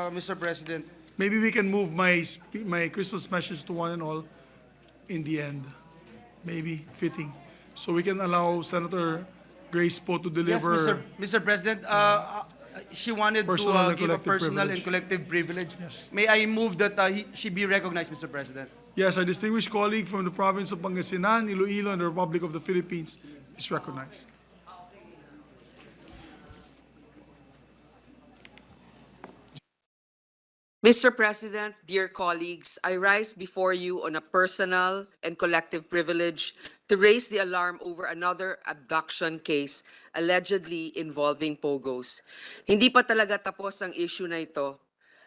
Mr. President. Maybe we can move my Christmas message to one and all in the end. Maybe fitting. So we can allow Senator Grace Poe to Yes, deliver. Mr. President, she wanted Personal to and give a collective personal privilege. and collective privilege. Yes. May I move that she be recognized, Mr. President? Yes, our distinguished colleague from the province of Pangasinan, Iloilo, and the Republic of the Philippines is recognized. Mr. President, dear colleagues, I rise before you on a personal and collective privilege to raise the alarm over another abduction case allegedly involving Pogos. Hindi pa talaga tapos ang issue na ito.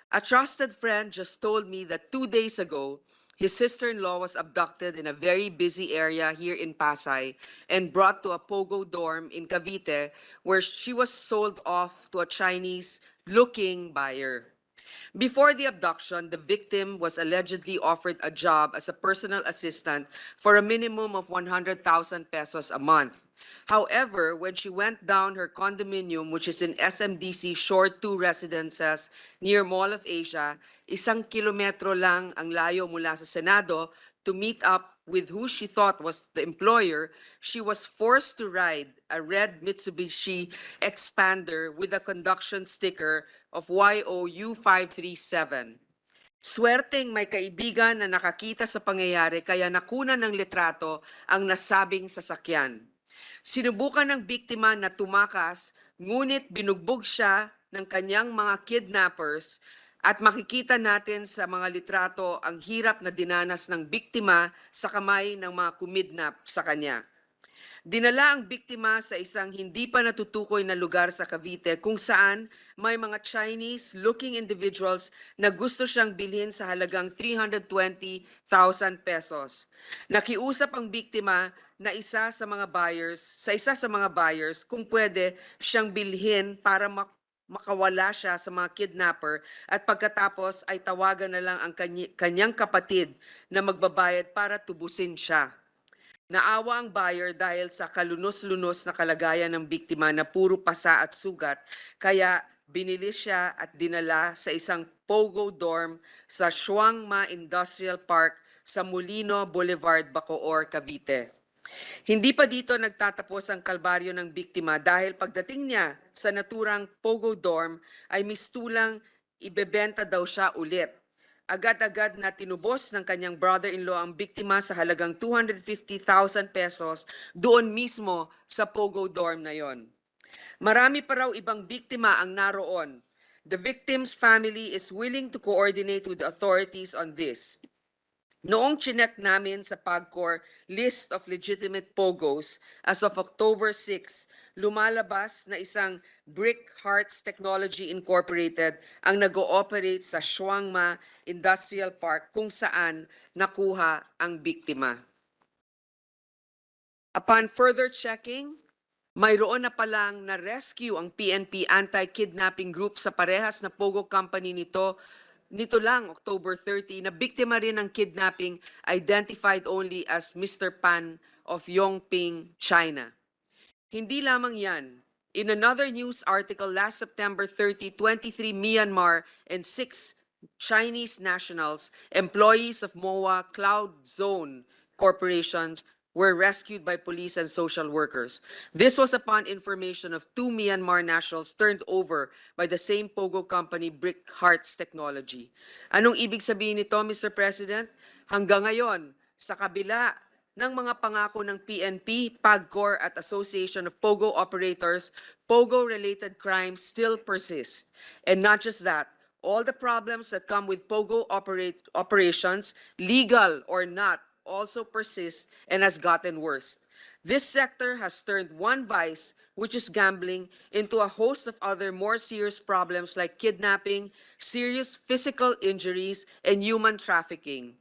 A trusted friend just told me that 2 days ago, his sister-in-law was abducted in a very busy area here in Pasay and brought to a Pogo dorm in Cavite where she was sold off to a Chinese-looking buyer. Before the abduction, the victim was allegedly offered a job as a personal assistant for a minimum of 100,000 pesos a month. However, when she went down her condominium, which is in SMDC Shore 2 Residences near Mall of Asia, 1 kilometro lang ang layo mula sa Senado, to meet up with who she thought was the employer, she was forced to ride a red Mitsubishi Expander with a conduction sticker of YOU 537. Swerteng may kaibigan na nakakita sa pangyayari kaya nakunan ng litrato ang nasabing sasakyan. Sinubukan ng biktima na tumakas, ngunit binugbog siya ng kanyang mga kidnappers at makikita natin sa mga litrato ang hirap na dinanas ng biktima sa kamay ng mga kumidnap sa kanya. Dinala ang biktima sa isang hindi pa natutukoy na lugar sa Cavite kung saan may mga Chinese-looking individuals na gusto siyang bilhin sa halagang 320,000 pesos. Nakiusap ang biktima na isa sa mga buyers kung pwede siyang bilhin para makawala siya sa mga kidnapper at pagkatapos ay tawagan na lang ang kanyang kapatid na magbabayad para tubusin siya. Naawa ang buyer dahil sa kalunos-lunos na kalagayan ng biktima na puro pasa at sugat, kaya binili siya at dinala sa isang Pogo dorm sa Shuangma Industrial Park sa Molino Boulevard, Bacoor, Cavite. Hindi pa dito nagtatapos ang kalbaryo ng biktima dahil pagdating niya sa naturang Pogo dorm ay mistulang ibebenta daw siya ulit. Agad-agad na tinubos ng kanyang brother-in-law ang biktima sa halagang 250,000 pesos doon mismo sa Pogo dorm na yon. Marami pa raw ibang biktima ang naroon. The victim's family is willing to coordinate with the authorities on this. Noong chinek namin sa PAGCOR list of legitimate Pogos as of October 6, lumalabas na isang Brick Hearts Technology Incorporated ang nag-ooperate sa Shuangma Industrial Park kung saan nakuha ang biktima. Upon further checking, mayroon na palang na-rescue ang PNP anti-kidnapping group sa parehas na Pogo company nito lang, October 30, na biktima rin ng kidnapping identified only as Mr. Pan of Yongping, China. Hindi lamang yan. In another news article last September 30, 23 Myanmar and 6 Chinese nationals, employees of MOA Cloud Zone corporations, were rescued by police and social workers. This was upon information of 2 Myanmar nationals turned over by the same Pogo company, Brick Hearts Technology. Anong ibig sabihin nito, Mr. President? Hanggang ngayon, sa kabila ng mga pangako ng PNP, PAGCOR at Association of Pogo Operators, Pogo-related crimes still persist. And not just that, all the problems that come with Pogo operations, legal or not, also persist and has gotten worse. This sector has turned one vice, which is gambling, into a host of other more serious problems like kidnapping, serious physical injuries, and human trafficking.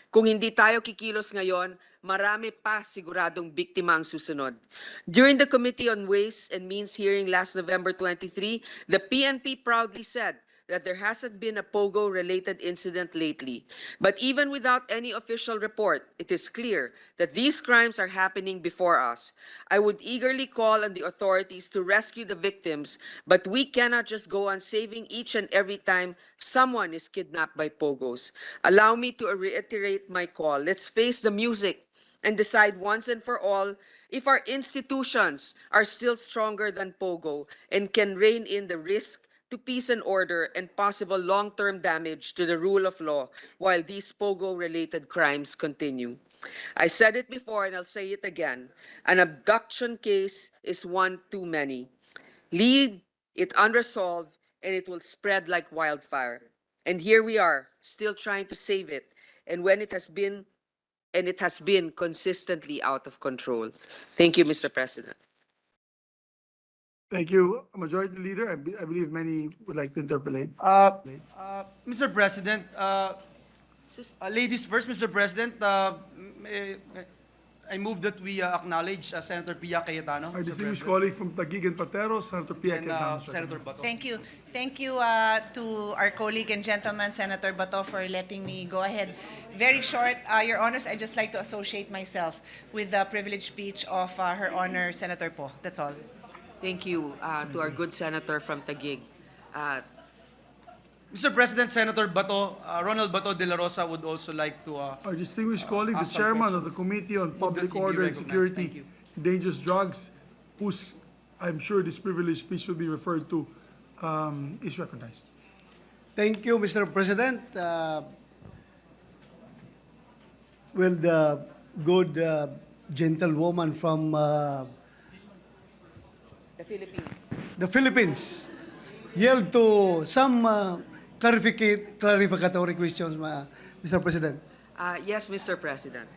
Kung hindi tayo kikilos ngayon, marami pa siguradong biktima ang susunod. During the Committee on Ways and Means hearing last November 23, the PNP proudly said that there hasn't been a Pogo-related incident lately. But even without any official report, it is clear that these crimes are happening before us. I would eagerly call on the authorities to rescue the victims, but we cannot just go on saving each and every time someone is kidnapped by Pogos. Allow me to reiterate my call. Let's face the music and decide once and for all if our institutions are still stronger than Pogo and can rein in the risk to peace and order and possible long-term damage to the rule of law while these Pogo-related crimes continue. I said it before and I'll say it again. An abduction case is one too many. Leave it unresolved and it will spread like wildfire. And here we are, still trying to save it. And it has been consistently out of control. Thank you, Mr. President. Thank you, Majority Leader. I believe many would like to interpolate. Mr. President, ladies first, Mr. President, I move that we acknowledge Senator Pia Cayetano. Our Mr. distinguished President, colleague from Taguig and Patero, Senator Pia and Cayetano. Senator Bato. Thank you. Thank you to our colleague and gentleman, Senator Bato, for letting me go ahead. Very short, Your Honors, I'd just like to associate myself with the privileged speech of Her Honor, Senator Poe. That's all. Thank you to our good senator from Taguig. Mr. President, Senator Bato, Ronald Bato de la Rosa would also like to Our distinguished colleague, the ask some chairman questions. of the Committee on that Public he be Order and recognized. Security Thank you. and Dangerous Drugs, whose, I'm sure this privileged speech will be referred to, is recognized. Thank you, Mr. President. The good gentlewoman from The Philippines. the Philippines yield to some clarificatory questions, Mr. President. Yes, Mr. President.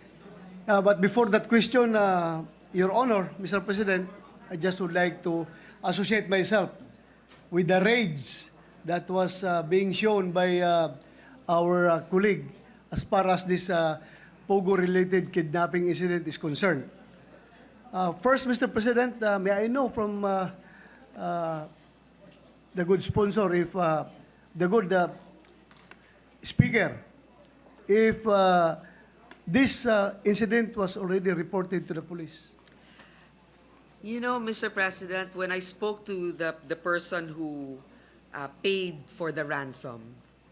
But before that question, Your Honor, Mr. President, I just would like to associate myself with the rage that was being shown by our colleague as far as this Pogo-related kidnapping incident is concerned. First, Mr. President, may I know from the good sponsor, if the good speaker, if this incident was already reported to the police? You know, Mr. President, when I spoke to the person who paid for the ransom,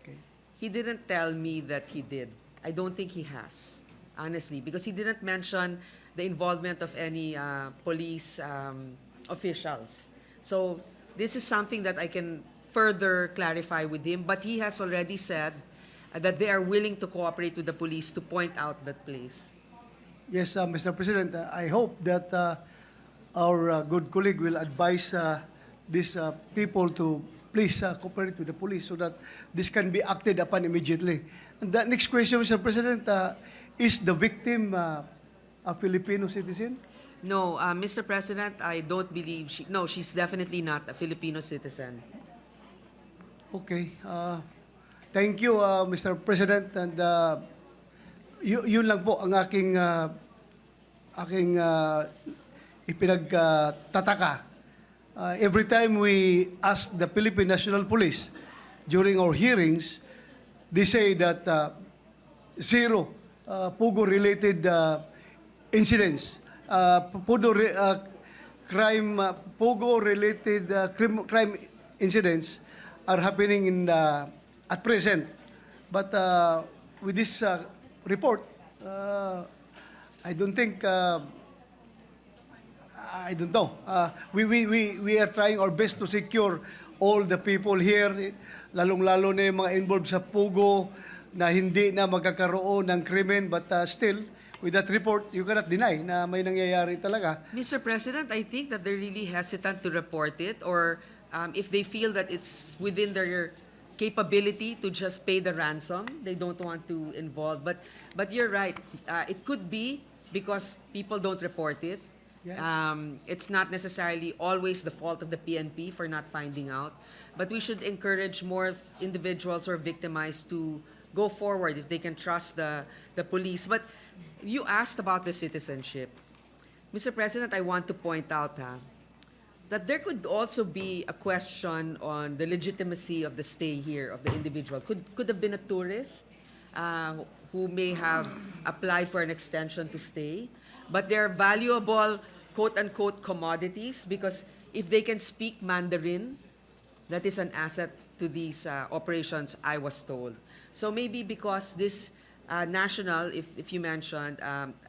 Okay. he didn't tell me that he did. I don't think he has, honestly, because he didn't mention the involvement of any police officials. So this is something that I can further clarify with him, but he has already said that they are willing to cooperate with the police to point out that place. Yes, Mr. President, I hope that our good colleague will advise these people to please cooperate with the police so that this can be acted upon immediately. And the next question, Mr. President, is the victim a Filipino citizen? No, Mr. President, I don't believe she's definitely not a Filipino citizen. Okay. Thank you, Mr. President. And yun lang po ang aking ipinagtataka. Every time we ask the Philippine National Police during our hearings, they say that zero Pogo-related incidents, Pogo-related crime incidents are happening at present. But with this report, I don't think. I don't know. We are trying our best to secure all the people here, lalong-lalo na yung mga involved sa Pogo na hindi na magkakaroon ng krimen, but still, with that report, you cannot deny na may nangyayari talaga. Mr. President, I think that they're really hesitant to report it, or if they feel that it's within their capability to just pay the ransom, they don't want to involve. But you're right. It could be because people don't report it. Yes. It's not necessarily always the fault of the PNP for not finding out, but we should encourage more individuals who are victimized to go forward if they can trust the police. But you asked about the citizenship. Mr. President, I want to point out, that there could also be a question on the legitimacy of the stay here of the individual. Could have been a tourist who may have applied for an extension to stay, but they're valuable quote-unquote commodities because if they can speak Mandarin, that is an asset to these operations, I was told. So maybe because this national, if you mentioned,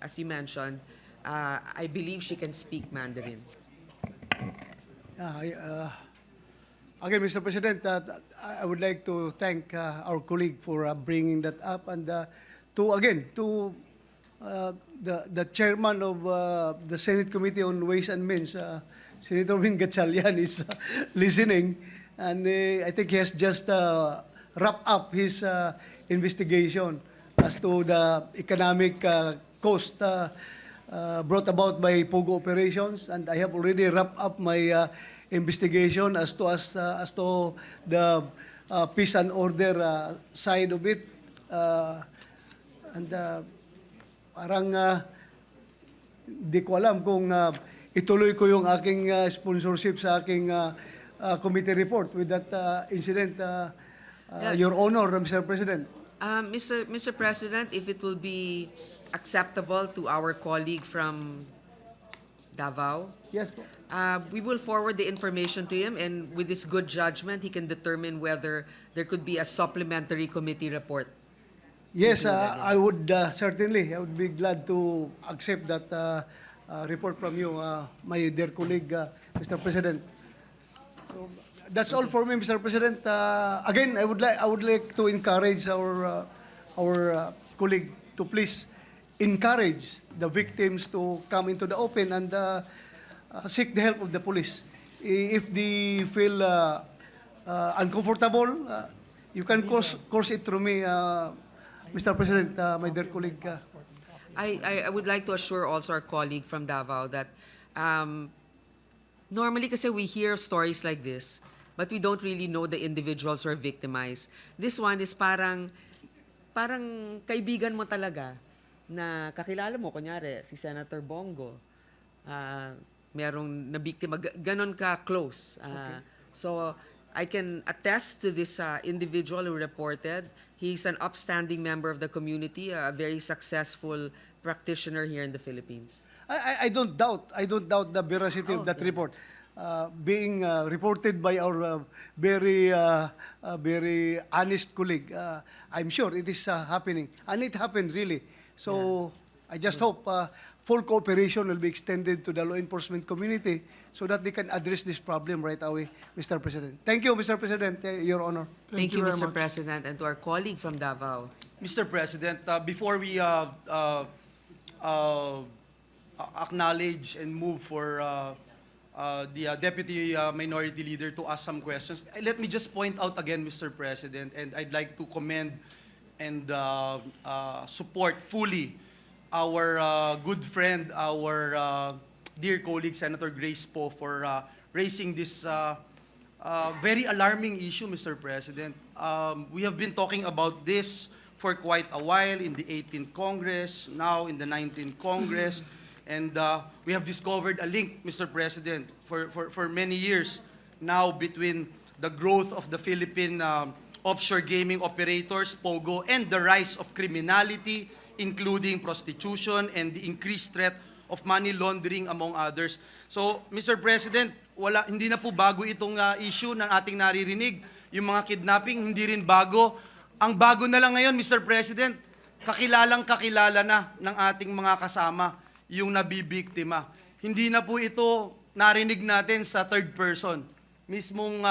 as you mentioned, I believe she can speak Mandarin. Again, Mr. President, I would like to thank our colleague for bringing that up, and to the chairman of the Senate Committee on Ways and Means, Senator Win Gatchalian, is listening, and I think he has just wrapped up his investigation as to the economic cost brought about by Pogo operations, and I have already wrapped up my investigation as to the peace and order side of it, and parang di ko alam kung ituloy ko yung aking sponsorship sa aking committee report with that incident, Your Honor, Mr. President. Mr. President, if it will be acceptable to our colleague from Davao, Yes po. we will forward the information to him, and with his good judgment, he can determine whether there could be a supplementary committee report. Yes, I would certainly. I would be glad to accept that report from you, my dear colleague, Mr. President. So that's all for me, Mr. President. Again, I would like to encourage our colleague to please encourage the victims to come into the open and seek the help of the police. If they feel uncomfortable, you can course it through me, Mr. President, my dear colleague. I would like to assure also our colleague from Davao that normally kasi we hear stories like this, but we don't really know the individuals who are victimized. This one is parang kaibigan mo talaga na kakilala mo, kunyari, si Senator Bongo, merong nabiktima, ganon ka close. So I can attest to this individual who reported. He's an upstanding member of the community, a very successful practitioner here in the Philippines. I don't doubt the veracity of that report. Being reported by our very honest colleague, I'm sure it is happening, and it happened really. So I just hope full cooperation will be extended to the law enforcement community so that they can address this problem right away, Mr. President. Thank you, Mr. President, Your Honor. Thank you, very Mr. much. President, and to our colleague from Davao. Mr. President, before we acknowledge and move for the Deputy Minority Leader to ask some questions, let me just point out again, Mr. President, and I'd like to commend and support fully our good friend, our dear colleague, Senator Grace Poe, for raising this very alarming issue, Mr. President. We have been talking about this for quite a while in the 18th Congress, now in the 19th Congress, and we have discovered a link, Mr. President, for many years now between the growth of the Philippine offshore gaming operators, Pogo, and the rise of criminality, including prostitution and the increased threat of money laundering, among others. So, Mr. President, hindi na po bago itong issue na ating naririnig. Yung mga kidnapping, hindi rin bago. Ang bago na lang ngayon, Mr. President, kakilala na ng ating mga kasama yung nabibiktima. Hindi na po ito narinig natin sa third person. Mismong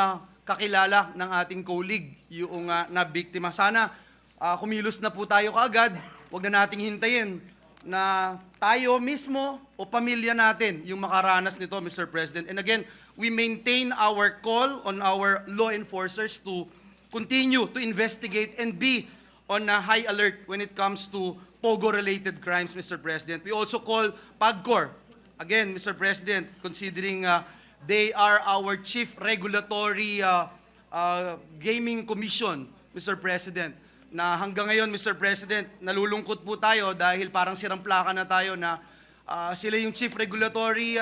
kakilala ng ating colleague, yung nabiktima. Sana kumilos na po tayo kaagad. Huwag na nating hintayin na tayo mismo o pamilya natin yung makaranas nito, Mr. President. And again, we maintain our call on our law enforcers to continue to investigate and be on a high alert when it comes to Pogo-related crimes, Mr. President. We also call PAGCOR, again, Mr. President, considering they are our chief regulatory gaming commission, Mr. President, na hanggang ngayon, Mr. President, nalulungkot po tayo dahil parang sirang plaka na tayo na sila yung chief regulatory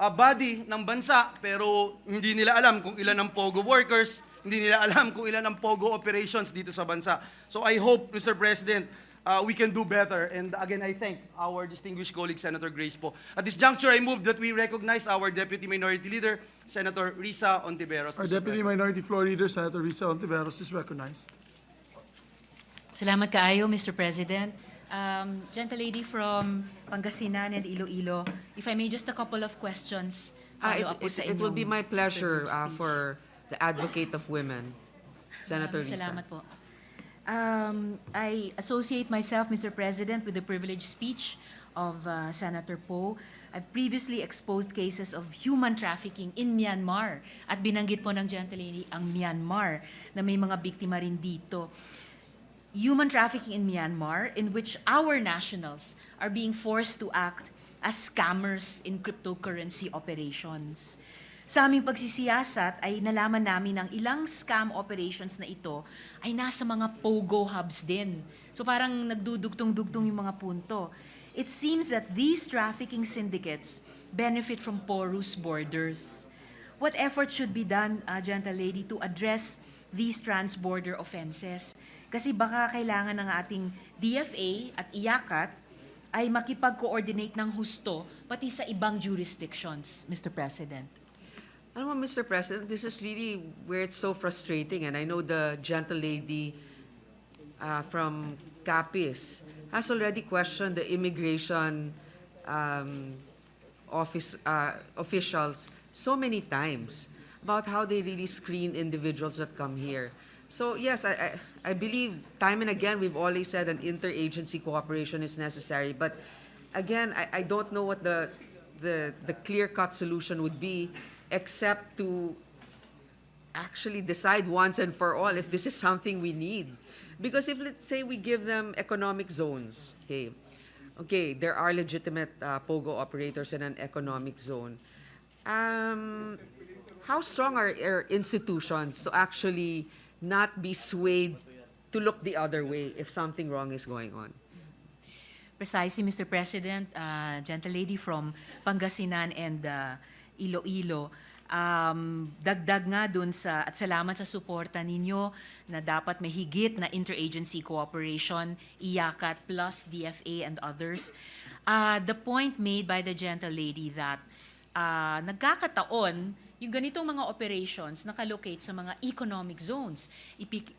body ng bansa, pero hindi nila alam kung ilan ang Pogo workers, hindi nila alam kung ilan ang Pogo operations dito sa bansa. So I hope, Mr. President, we can do better. And again, I thank our distinguished colleague, Senator Grace Poe. At this juncture, I move that we recognize our Deputy Minority Leader, Senator Risa Ontiveros. Our Mr. Deputy President. Minority Floor Leader, Senator Risa Ontiveros, is recognized. Salamat kaayo, Mr. President. Gentlelady from Pangasinan and Iloilo, if I may, just a couple of questions. Follow up po sa It will be inyong my pleasure previous speech. for the advocate of women, Senator Risa. Salamat po. I associate myself, Mr. President, with the privileged speech of Senator Poe. I've previously exposed cases of human trafficking in Myanmar at binanggit po ng gentlelady ang Myanmar na may mga biktima rin dito. Human trafficking in Myanmar in which our nationals are being forced to act as scammers in cryptocurrency operations. Sa aming pagsisiyasat ay nalaman namin ang ilang scam operations na ito ay nasa mga Pogo hubs din. So parang nagdudugtong-dugtong yung mga punto. It seems that these trafficking syndicates benefit from porous borders. What efforts should be done, gentlelady, to address these trans-border offenses? Kasi baka kailangan ng ating DFA at IACAT ay makipag-coordinate ng husto pati sa ibang jurisdictions, Mr. President. Alam mo, Mr. President, this is really where it's so frustrating, and I know the gentlelady from Capiz has already questioned the immigration officials so many times about how they really screen individuals that come here. So yes, I believe time and again we've always said an interagency cooperation is necessary, but again, I don't know what the clear-cut solution would be, except to actually decide once and for all if this is something we need. Because if, let's say, we give them economic zones, okay, there are legitimate Pogo operators in an economic zone. How strong are our institutions to actually not be swayed to look the other way if something wrong is going on? Precisely, Mr. President, gentlelady from Pangasinan and Iloilo, dagdag nga dun sa, at salamat sa suporta ninyo na dapat may higit na interagency cooperation, IACAT plus DFA and others. The point made by the gentlelady that nagkakataon yung ganitong mga operations nakalocate sa mga economic zones.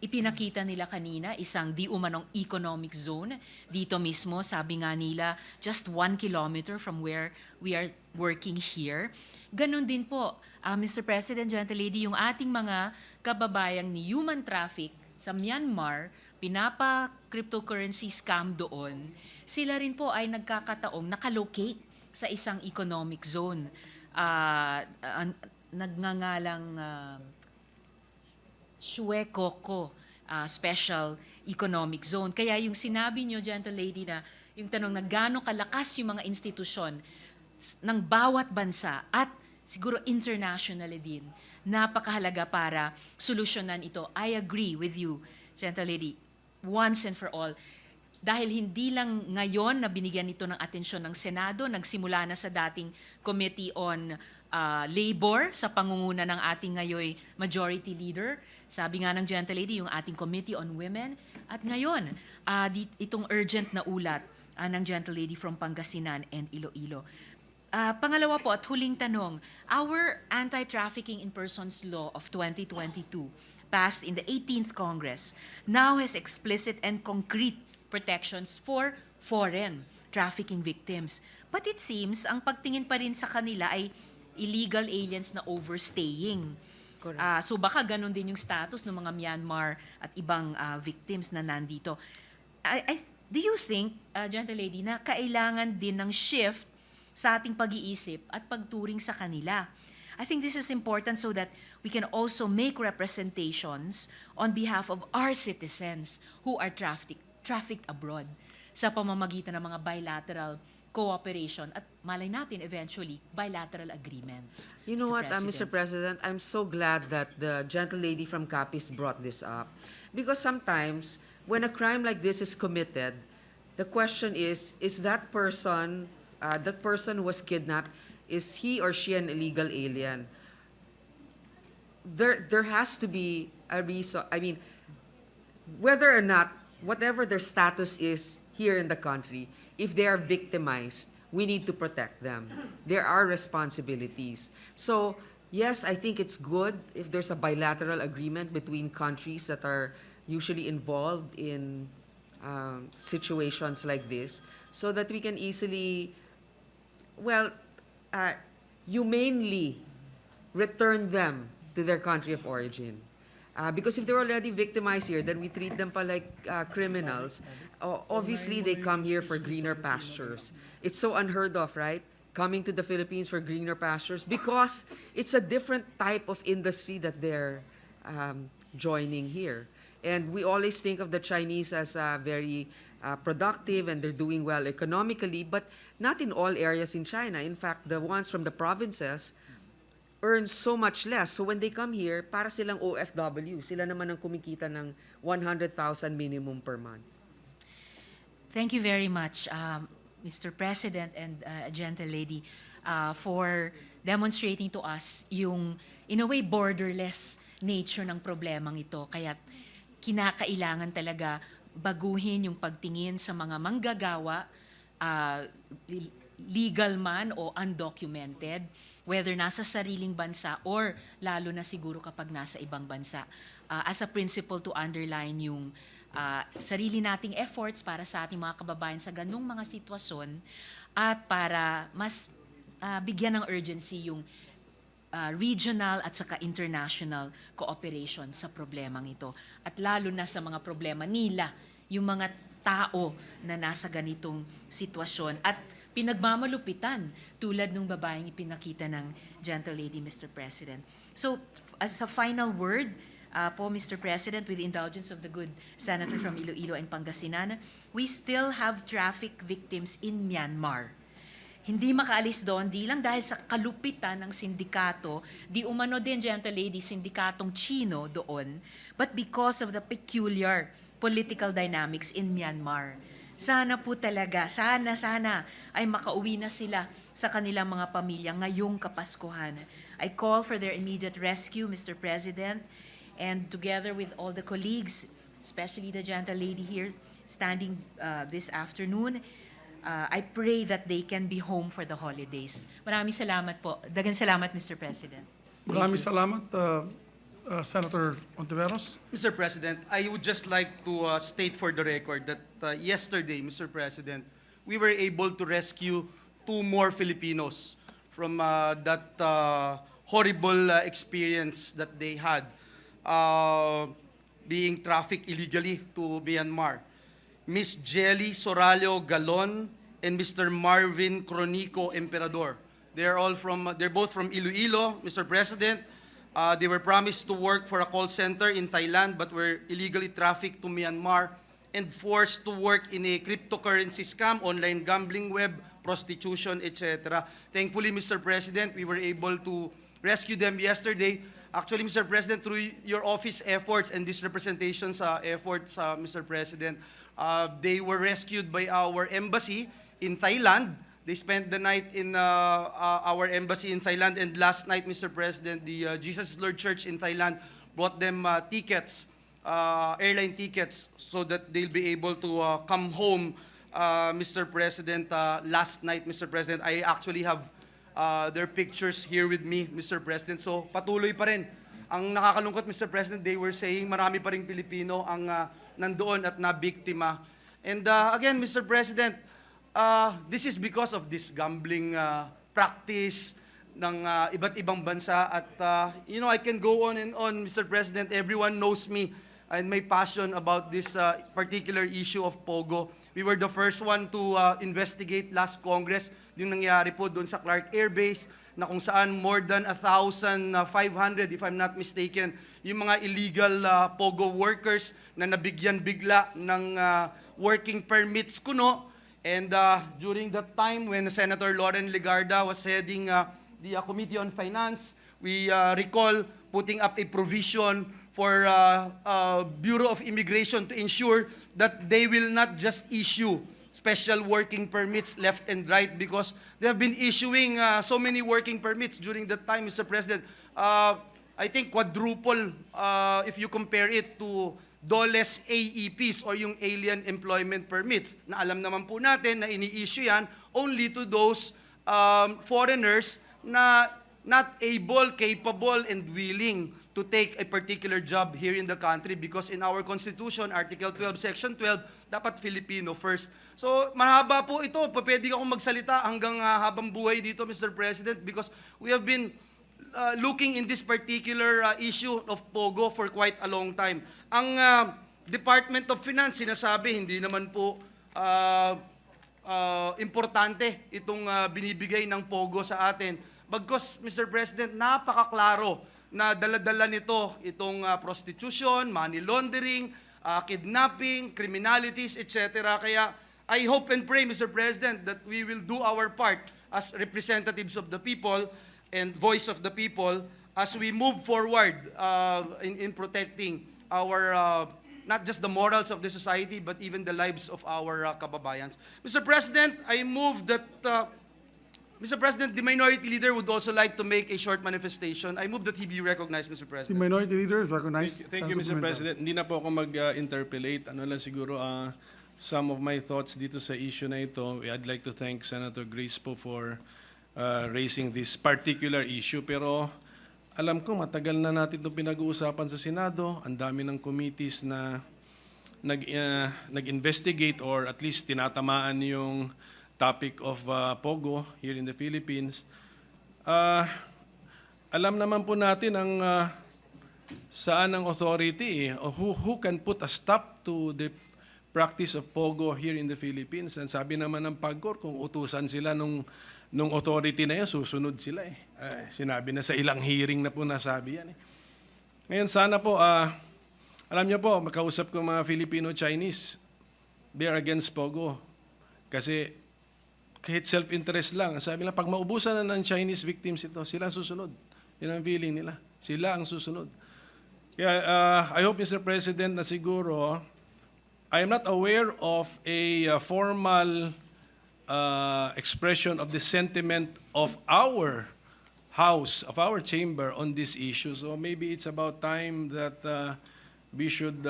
Ipinakita nila kanina isang di umanong economic zone. Dito mismo, sabi nga nila, just 1 kilometer from where we are working here. Ganon din po, Mr. President, gentlelady, yung ating mga kababayang ni human traffic sa Myanmar, pinapa-cryptocurrency scam doon, sila rin po ay nagkakataong nakalocate sa isang economic zone. Nagngangalang Shuekoko Special Economic Zone. Kaya yung sinabi nyo, gentlelady, na yung tanong na gaano kalakas yung mga institusyon ng bawat bansa at siguro internationally din, napakahalaga para solusyonan ito. I agree with you, gentlelady, once and for all. Dahil hindi lang ngayon na binigyan ito ng atensyon ng Senado, nagsimula na sa dating Committee on Labor sa pangunguna ng ating ngayoy Majority Leader. Sabi nga ng gentlelady, yung ating Committee on Women. At ngayon, itong urgent na ulat ng gentlelady from Pangasinan and Iloilo. Pangalawa po at huling tanong, our Anti-Trafficking in Persons Law of 2022, passed in the 18th Congress, now has explicit and concrete protections for foreign trafficking victims. But it seems, ang pagtingin pa rin sa kanila ay illegal aliens na overstaying. So baka ganun din yung status ng mga Myanmar at ibang victims na nandito. Do you think, gentlelady, na kailangan din ng shift sa ating pag-iisip at pagturing sa kanila? I think this is important so that we can also make representations on behalf of our citizens who are trafficked abroad sa pamamagitan ng mga bilateral cooperation at malay natin eventually bilateral agreements. You know what, Mr. President, I'm so glad that the gentlelady from Capiz brought this up. Because sometimes, when a crime like this is committed, the question is that person was kidnapped, is he or she an illegal alien? There has to be a reason. I mean, whether or not, whatever their status is here in the country, if they are victimized, we need to protect them. There are responsibilities. So, yes, I think it's good if there's a bilateral agreement between countries that are usually involved in situations like this, so that we can easily, well, humanely return them to their country of origin. Because if they're already victimized here, then we treat them pa like criminals. Obviously, they come here for greener pastures. It's so unheard of, right? Coming to the Philippines for greener pastures, because it's a different type of industry that they're joining here. And we always think of the Chinese as very productive and they're doing well economically, but not in all areas in China. In fact, the ones from the provinces earn so much less. So when they come here, para silang OFW. Sila naman ang kumikita ng 100,000 minimum per month. Thank you very much, Mr. President and Gentle Lady, for demonstrating to us yung, in a way, borderless nature ng problemang ito. Kaya kinakailangan talaga baguhin yung pagtingin sa mga manggagawa, legal man o undocumented, whether nasa sariling bansa or lalo na siguro kapag nasa ibang bansa. As a principle to underline yung sarili nating efforts para sa ating mga kababayan sa ganung mga sitwasyon at para mas bigyan ng urgency yung regional at saka international cooperation sa problemang ito. At lalo na sa mga problema nila, yung mga tao na nasa ganitong sitwasyon at pinagmamalupitan tulad ng babaeng ipinakita ng Gentle Lady, Mr. President. So, as a final word po, Mr. President, with the indulgence of the good Senator from Iloilo and Pangasinan, we still have traffic victims in Myanmar. Hindi makaalis doon, di lang dahil sa kalupitan ng sindikato, di umano din, Gentle Lady, sindikatong Chino doon, but because of the peculiar political dynamics in Myanmar. Sana po talaga, sana ay makauwi na sila sa kanilang mga pamilya ngayong Kapaskuhan. I call for their immediate rescue, Mr. President, and together with all the colleagues, especially the Gentle Lady here standing this afternoon, I pray that they can be home for the holidays. Maraming salamat po. Daghang salamat, Mr. President. Maraming salamat, Senator Ontiveros. Mr. President, I would just like to state for the record that yesterday, Mr. President, we were able to rescue 2 more Filipinos from that horrible experience that they had being trafficked illegally to Myanmar. Miss Jelly Soralio Galon and Mr. Marvin Cronico Emperador. They're both from Iloilo, Mr. President. They were promised to work for a call center in Thailand but were illegally trafficked to Myanmar and forced to work in a cryptocurrency scam, online gambling web, prostitution, etc. Thankfully, Mr. President, we were able to rescue them yesterday. Actually, Mr. President, through your office efforts and this representation's efforts, Mr. President, they were rescued by our embassy in Thailand. They spent the night in our embassy in Thailand, and last night, Mr. President, the Jesus is Lord Church in Thailand brought them tickets, airline tickets, so that they'll be able to come home, Mr. President, last night, Mr. President. I actually have their pictures here with me, Mr. President. So patuloy pa rin. Ang nakakalungkot, Mr. President, they were saying marami pa ring Pilipino ang nandoon at nabiktima. And again, Mr. President, this is because of this gambling practice ng iba't ibang bansa. At, I can go on and on, Mr. President. Everyone knows me and my passion about this particular issue of Pogo. We were the first one to investigate last Congress yung nangyari po doon sa Clark Air Base, na kung saan more than 1,500, if I'm not mistaken, yung mga illegal Pogo workers na nabigyan bigla ng working permits kuno. And during that time when Senator Lauren Legarda was heading the Committee on Finance, we recall putting up a provision for Bureau of Immigration to ensure that they will not just issue special working permits left and right because they have been issuing so many working permits during that time, Mr. President. I think quadruple if you compare it to DOLE's AEPs or yung Alien Employment Permits na alam naman po natin na ini-issue yan only to those foreigners na not able, capable, and willing to take a particular job here in the country because in our Constitution, Article 12, Section 12, dapat Filipino first. So, mahaba po ito. Pwede akong magsalita hanggang habang buhay dito, Mr. President, because we have been looking in this particular issue of Pogo for quite a long time. Ang Department of Finance, sinasabi, hindi naman po importante itong binibigay ng Pogo sa atin. Bagkus, Mr. President, napakaklaro na dala-dala nito itong prostitution, money laundering, kidnapping, criminalities, etc. Kaya I hope and pray, Mr. President, that we will do our part as representatives of the people and voice of the people as we move forward in protecting our not just the morals of the society but even the lives of our kababayans. Mr. President, I move that Mr. President, the Minority Leader would also like to make a short manifestation. I move that he be recognized, Mr. The President. Minority Leader is recognized. Thank you, Mr. President. Hindi na po ako mag-interpolate. Ano lang siguro, some of my thoughts dito sa issue na ito. I'd like to thank Senator Grace Poe for raising this particular issue. Pero alam ko, matagal na natin itong pinag-uusapan sa Senado. Ang dami ng committees na nag-investigate or at least tinatamaan yung topic of Pogo here in the Philippines. Alam naman po natin ang saan ang authority, who can put a stop to the practice of Pogo here in the Philippines. And sabi naman ng PAGCOR, kung utusan sila nung authority na yan, susunod sila eh. Sinabi na sa ilang hearing na po nasabi yan eh. Ngayon sana po, alam niyo po, makausap ko mga Filipino-Chinese, they are against Pogo. Kasi kahit self-interest lang, sabi lang, pag maubusan na ng Chinese victims ito, sila ang susunod. Yan ang feeling nila. Sila ang susunod. Kaya I hope, Mr. President, na siguro, I am not aware of a formal expression of the sentiment of our House, of our chamber on this issue. So maybe it's about time that we should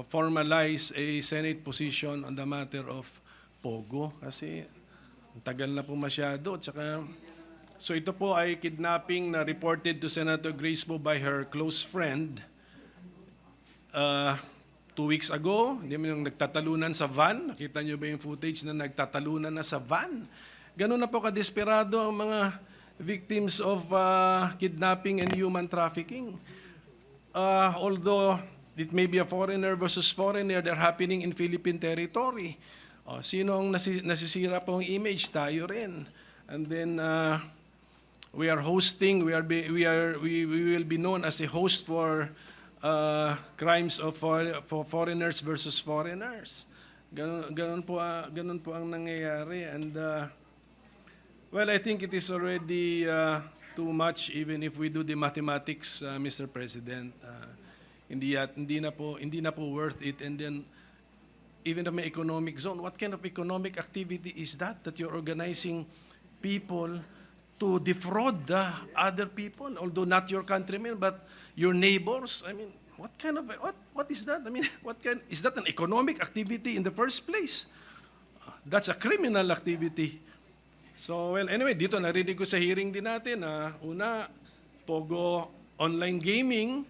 formalize a Senate position on the matter of Pogo. Kasi tagal na po masyado. Tsaka, so ito po ay kidnapping na reported to Senator Grace Poe by her close friend 2 weeks ago. Hindi mo yung nagtatalunan sa van. Nakita niyo ba yung footage na nagtatalunan na sa van? Ganun na po kadesperado ang mga victims of kidnapping and human trafficking. Although it may be a foreigner versus foreigner, they're happening in Philippine territory. Sino ang nasisira po ang image? Tayo rin. And then we are hosting, we will be known as a host for crimes of for foreigners versus foreigners. Ganun po ang nangyayari. And well, I think it is already too much even if we do the mathematics, Mr. President. Hindi na po worth it. And then even the may economic zone, what kind of economic activity is that you're organizing people to defraud other people, although not your countrymen, but your neighbors? I mean, what is that? I mean, is that an economic activity in the first place? That's a criminal activity. So, well, anyway, dito narinig ko sa hearing din natin na una, Pogo online gaming,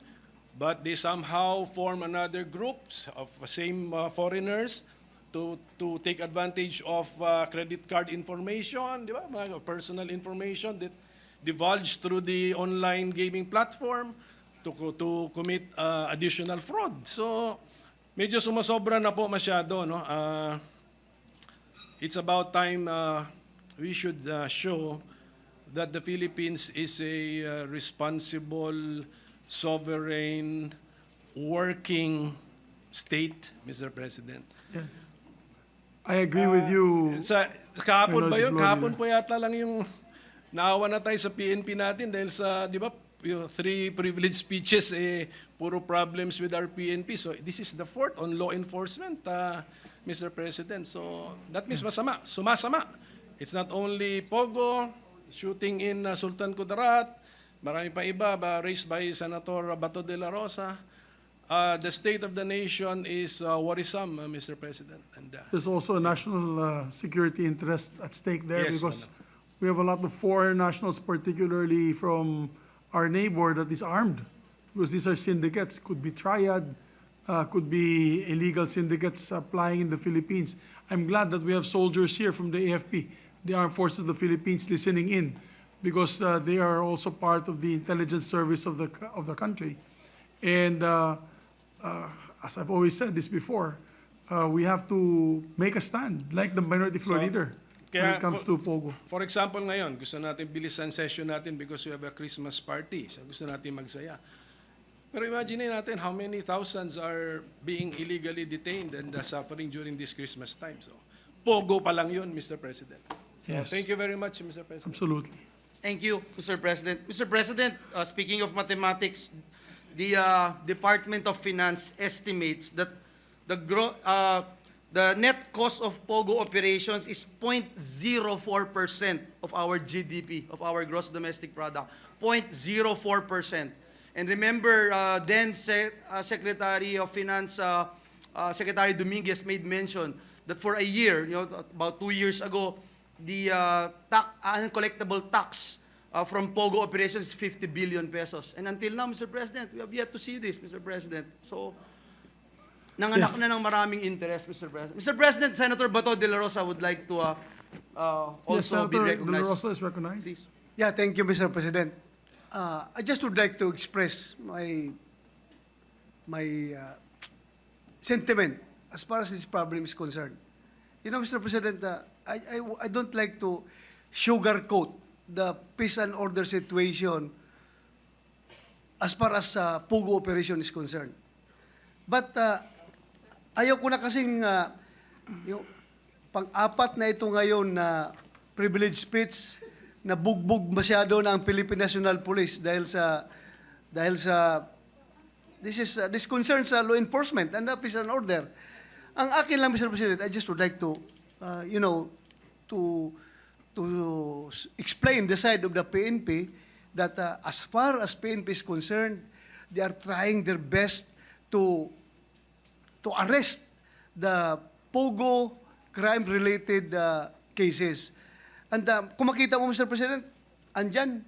but they somehow form another group of same foreigners to take advantage of credit card information, di ba? Mga personal information that divulged through the online gaming platform to commit additional fraud. So, medyo sumasobra na po masyado, no? It's about time we should show that the Philippines is a responsible, sovereign, working state, Mr. President. Yes. I agree with you. Kahapon ba yun? Minority Kahapon Leader. po yata lang yung naawa na tayo sa PNP natin dahil sa, di ba, yung 3 privileged speeches, puro problems with our PNP. So this is the 4th on law enforcement. Mr. President. So that means sumasama. It's not only Pogo, shooting in Sultan Kudarat, marami pa iba, raised by Senator Bato de la Rosa. The state of the nation is worrisome, Mr. President. And, There's also a national security interest at stake there Yes, because we have a lot of foreign nationals, particularly from our neighbor that is armed. Because these are syndicates, could be triad, could be illegal syndicates applying in the Philippines. I'm glad that we have soldiers here from the AFP, the Armed Forces of the Philippines, listening in, because they are also part of the intelligence service of the country. And as I've always said this before, we have to make a stand, like the minority floor leader, when kaya it comes to Pogo. For example, ngayon, gusto natin bilisan session natin because we have a Christmas party. So gusto natin magsaya. Pero imagine natin how many thousands are being illegally detained and suffering during this Christmas time. So, Pogo pa lang yun, Mr. President. So, Yes. thank you very much, Mr. President. Absolutely. Thank you, Mr. President. Mr. President, speaking of mathematics, the Department of Finance estimates that the net cost of Pogo operations is 0.04% of our GDP, of our gross domestic product. 0.04%. And remember, then Secretary of Finance, Secretary Dominguez made mention that for a year, about 2 years ago, the uncollectible tax from Pogo operations is 50 billion pesos. And until now, Mr. President, we have yet to see this, Mr. President. So, nanganak Yes. na ng maraming interest, Mr. President. Mr. President, Senator Bato de la Rosa would like to Yes, also be Senator De recognized. La Rosa is recognized. Please. Yeah, thank you, Mr. President. I just would like to express my sentiment as far as this problem is concerned. You know, Mr. President, I don't like to sugarcoat the peace and order situation as far as Pogo operation is concerned. But ayaw ko na kasing yung pang-apat na ito ngayon na privilege speech na bugbog masyado na ang Philippine National Police dahil sa this concerns law enforcement and peace and order. Ang akin lang, Mr. President, I just would like to to explain the side of the PNP that as far as PNP is concerned, they are trying their best to arrest the Pogo crime-related cases. And kung makita mo, Mr. President, andyan,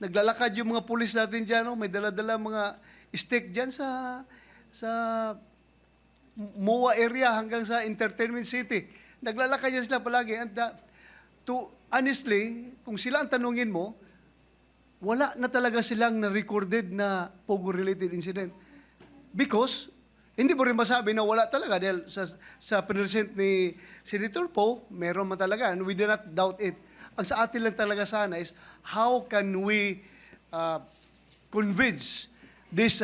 naglalakad yung mga pulis natin dyan, may dala-dala mga stick dyan sa MOA area hanggang sa Entertainment City. Naglalakad yan sila palagi. And honestly, kung sila ang tanungin mo, wala na talaga silang na-recorded na Pogo-related incident. Because, hindi mo rin masabi na wala talaga dahil sa present ni Senator Poe, meron man talaga, and we do not doubt it. Ang sa atin lang talaga sana is, how can we convince these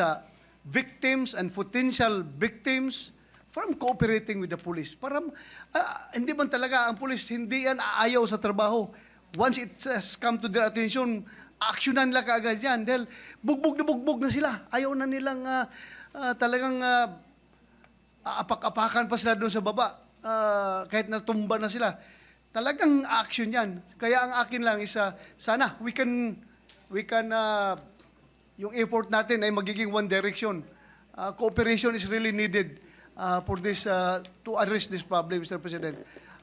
victims and potential victims from cooperating with the police? Para, hindi man talaga, ang police, hindi yan aayaw sa trabaho. Once it has come to their attention, actionan nila kaagad yan. Dahil bugbog na sila. Ayaw na nilang talagang apak-apakan pa sila doon sa baba. Kahit natumba na sila. Talagang action yan. Kaya ang akin lang is, sana we can yung effort natin ay magiging one direction. Cooperation is really needed for this, to address this problem, Mr. President.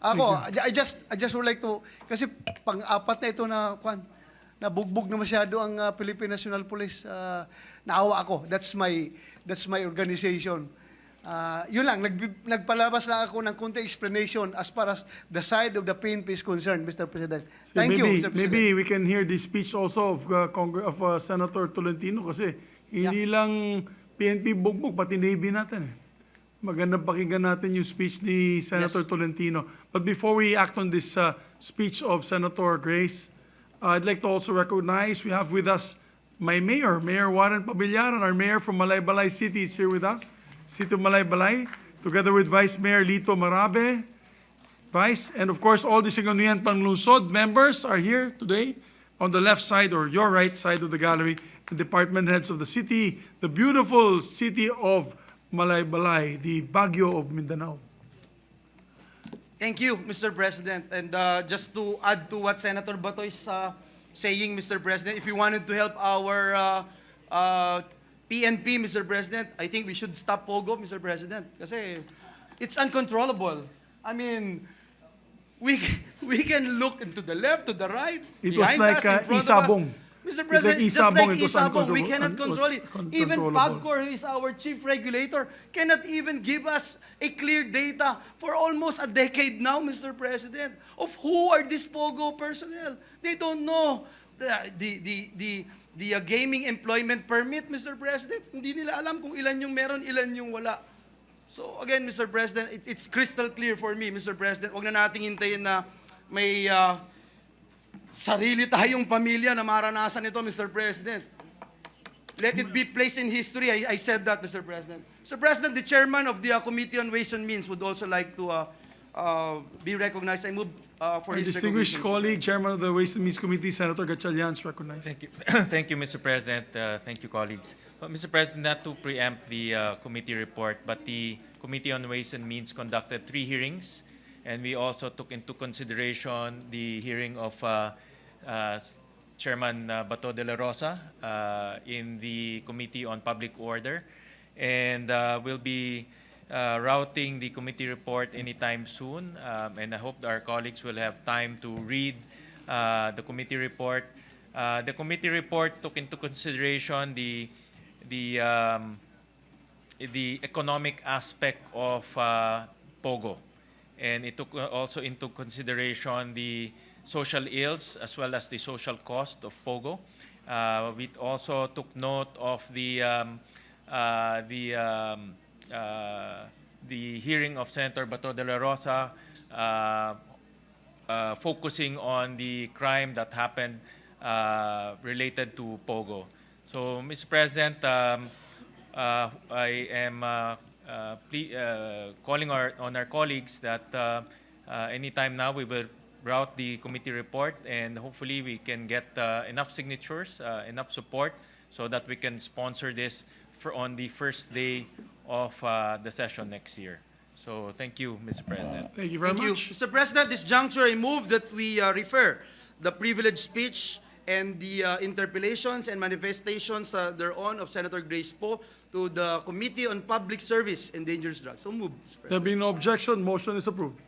Ako, I just would like to, kasi pang-apat na ito na bugbog na masyado ang Philippine National Police. Naawa ako. That's my organization. Yun lang, nagpalabas lang ako ng konti explanation as far as the side of the PNP is concerned, Mr. President. Thank you, Mr. President. Maybe we can hear the speech also of Senator Tolentino kasi hindi lang PNP bugbog, pati Navy natin eh. Magandang pakinggan natin yung speech ni Senator Tolentino. But before we act on this speech of Senator Grace, I'd like to also recognize we have with us my mayor, Mayor Warren Pabillaran, our mayor from Malaybalay City is here with us. City of Malaybalay, together with Vice Mayor Lito Marabe, Vice, and of course all the Sangguniang Panglungsod members are here today on the left side or your right side of the gallery, the department heads of the city, the beautiful city of Malaybalay, the Baguio of Mindanao. Thank you, Mr. President. And just to add to what Senator Bato is saying, Mr. President, if you wanted to help our PNP, Mr. President, I think we should stop Pogo, Mr. President. Kasi it's uncontrollable. I mean, we can look into the left, to the right, It was behind like us, in front of us. isabong. Mr. It's President, like it's just like isabong. It was isabong. We uncontrollable. cannot It was control it. Even uncontrollable. PAGCOR, who is our chief regulator, cannot even give us a clear data for almost a decade now, Mr. President, of who are these Pogo personnel. They don't know the gaming employment permit, Mr. President. Hindi nila alam kung ilan yung meron, ilan yung wala. So again, Mr. President, it's crystal clear for me, Mr. President. Huwag na nating hintayin na may sarili tayong pamilya na maranasan ito, Mr. President. Let it be placed in history. I said that, Mr. President. Mr. President, the chairman of the Committee on Ways and Means would also like to be recognized. I move for Our his distinguished recognition. colleague, Chairman of the Ways and Means Committee, Senator Gatchalian, is recognized. Thank you. Thank you, Mr. President. Thank you, colleagues. Well, Mr. President, not to preempt the committee report, but the Committee on Ways and Means conducted 3 hearings, and we also took into consideration the hearing of Chairman Bato de la Rosa in the Committee on Public Order, and we'll be routing the committee report anytime soon, and I hope that our colleagues will have time to read the committee report. The committee report took into consideration the economic aspect of Pogo, and it took also into consideration the social ills as well as the social cost of Pogo. We also took note of the hearing of Senator Bato de la Rosa, focusing on the crime that happened related to Pogo. So, Mr. President, I am calling on our colleagues that anytime now we will route the committee report, and hopefully we can get enough signatures, enough support, so that we can sponsor this on the first day of the session next year. So thank you, Mr. President. Thank you very Thank you. much. Mr. President, this juncture, I move that we refer the privileged speech and the interpellations and manifestations thereon of Senator Grace Poe to the Committee on Public Service and Dangerous Drugs. So move, Mr. President. There being no objection, motion is approved.